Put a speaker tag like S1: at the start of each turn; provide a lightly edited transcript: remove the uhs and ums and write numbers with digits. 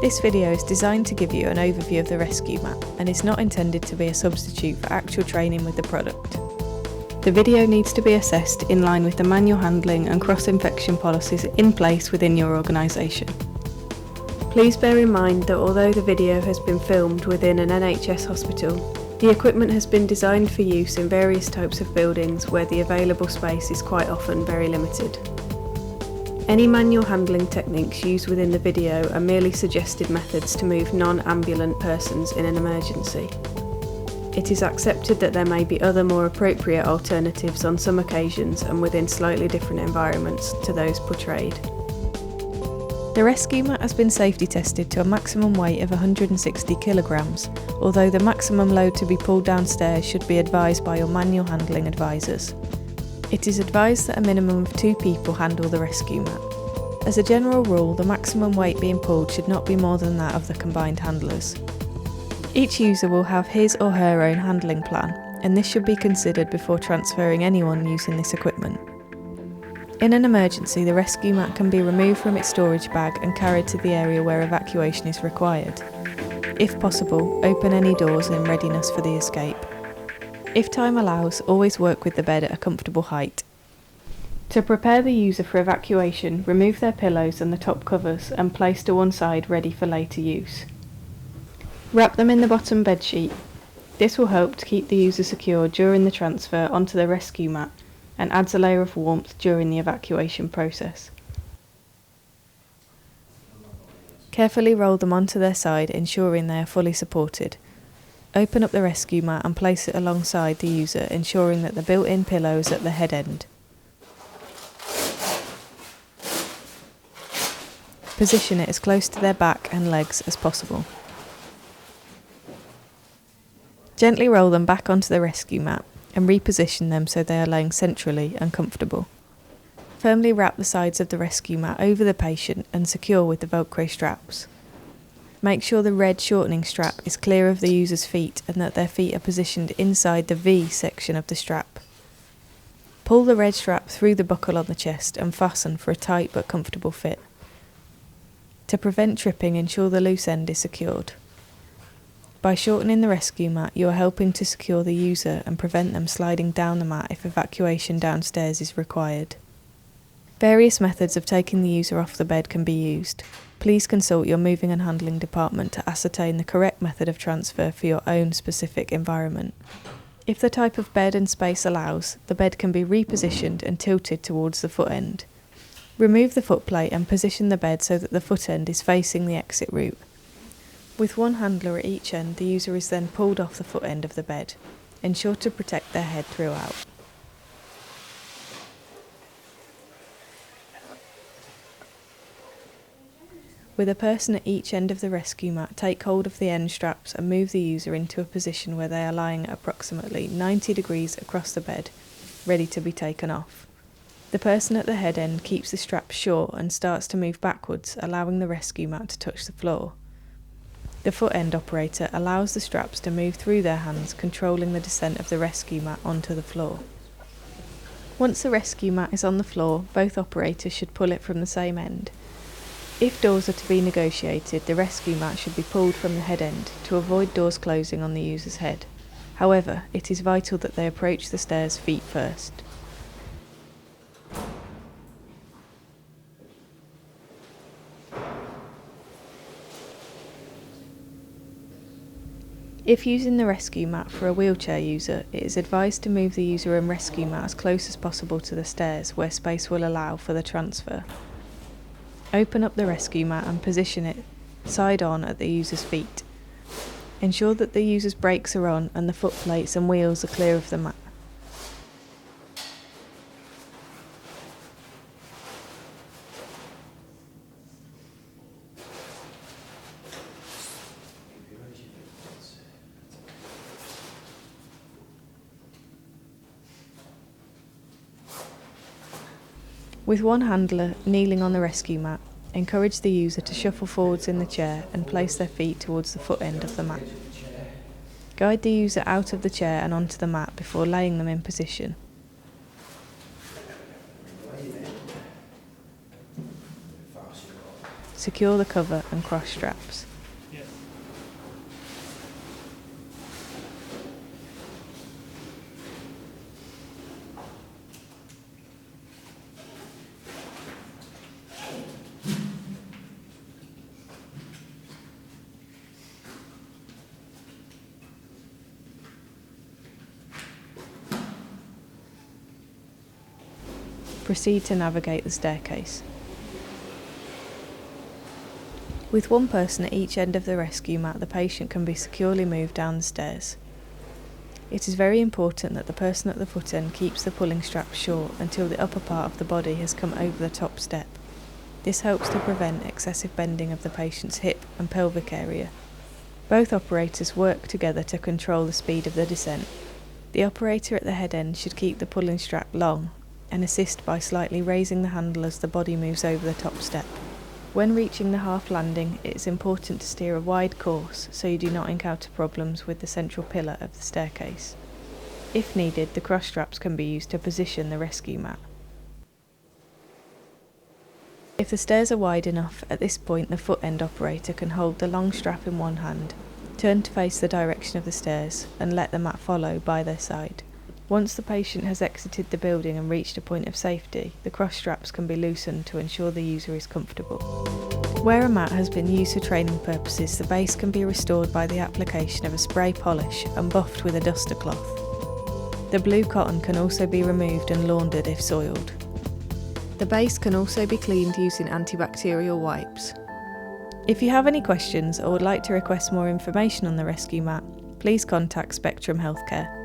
S1: This video is designed to give you an overview of the ResQmat and is not intended to be a substitute for actual training with the product. The video needs to be assessed in line with the manual handling and cross-infection policies in place within your organisation. Please bear in mind that although the video has been filmed within an NHS hospital, the equipment has been designed for use in various types of buildings where the available space is quite often very limited. Any manual handling techniques used within the video are merely suggested methods to move non-ambulant persons in an emergency. It is accepted that there may be other more appropriate alternatives on some occasions and within slightly different environments to those portrayed. The ResQmat has been safety tested to a maximum weight of 160 kilograms, although the maximum load to be pulled downstairs should be advised by your manual handling advisors. It is advised that a minimum of 2 people handle the ResQmat. As a general rule, the maximum weight being pulled should not be more than that of the combined handlers. Each user will have his or her own handling plan, and this should be considered before transferring anyone using this equipment. In an emergency, the ResQmat can be removed from its storage bag and carried to the area where evacuation is required. If possible, open any doors in readiness for the escape. If time allows, always work with the bed at a comfortable height. To prepare the user for evacuation, remove their pillows and the top covers and place to one side ready for later use. Wrap them in the bottom bed sheet. This will help to keep the user secure during the transfer onto the ResQmat and adds a layer of warmth during the evacuation process. Carefully roll them onto their side, ensuring they are fully supported. Open up the ResQmat and place it alongside the user, ensuring that the built-in pillow is at the head end. Position it as close to their back and legs as possible. Gently roll them back onto the ResQmat and reposition them so they are laying centrally and comfortable. Firmly wrap the sides of the ResQmat over the patient and secure with the Velcro straps. Make sure the red shortening strap is clear of the user's feet and that their feet are positioned inside the V section of the strap. Pull the red strap through the buckle on the chest and fasten for a tight but comfortable fit. To prevent tripping, ensure the loose end is secured. By shortening the ResQmat, you are helping to secure the user and prevent them sliding down the mat if evacuation downstairs is required. Various methods of taking the user off the bed can be used. Please consult your moving and handling department to ascertain the correct method of transfer for your own specific environment. If the type of bed and space allows, the bed can be repositioned and tilted towards the foot end. Remove the footplate and position the bed so that the foot end is facing the exit route. With one handler at each end, the user is then pulled off the foot end of the bed. Ensure to protect their head throughout. With a person at each end of the ResQmat, take hold of the end straps and move the user into a position where they are lying at approximately 90 degrees across the bed, ready to be taken off. The person at the head end keeps the straps short and starts to move backwards, allowing the ResQmat to touch the floor. The foot end operator allows the straps to move through their hands, controlling the descent of the ResQmat onto the floor. Once the ResQmat is on the floor, both operators should pull it from the same end. If doors are to be negotiated, the ResQmat should be pulled from the head end to avoid doors closing on the user's head. However, it is vital that they approach the stairs feet first. If using the ResQmat for a wheelchair user, it is advised to move the user and ResQmat as close as possible to the stairs where space will allow for the transfer. Open up the ResQmat and position it side on at the user's feet. Ensure that the user's brakes are on and the foot plates and wheels are clear of the mat. With one handler kneeling on the ResQmat, encourage the user to shuffle forwards in the chair and place their feet towards the foot end of the mat. Guide the user out of the chair and onto the mat before laying them in position. secure the cover and cross straps. Proceed to navigate the staircase. With one person at each end of the ResQmat, the patient can be securely moved down the stairs. It is very important that the person at the foot end keeps the pulling strap short until the upper part of the body has come over the top step. This helps to prevent excessive bending of the patient's hip and pelvic area. Both operators work together to control the speed of the descent. The operator at the head end should keep the pulling strap long and assist by slightly raising the handle as the body moves over the top step. When reaching the half landing, it is important to steer a wide course so you do not encounter problems with the central pillar of the staircase. If needed, the cross straps can be used to position the ResQmat. If the stairs are wide enough, at this point the foot end operator can hold the long strap in one hand, turn to face the direction of the stairs, and let the mat follow by their side. Once the patient has exited the building and reached a point of safety, the cross straps can be loosened to ensure the user is comfortable. Where a mat has been used for training purposes, the base can be restored by the application of a spray polish and buffed with a duster cloth. The blue cotton can also be removed and laundered if soiled. The base can also be cleaned using antibacterial wipes. If you have any questions or would like to request more information on the ResQmat, please contact Spectrum Healthcare.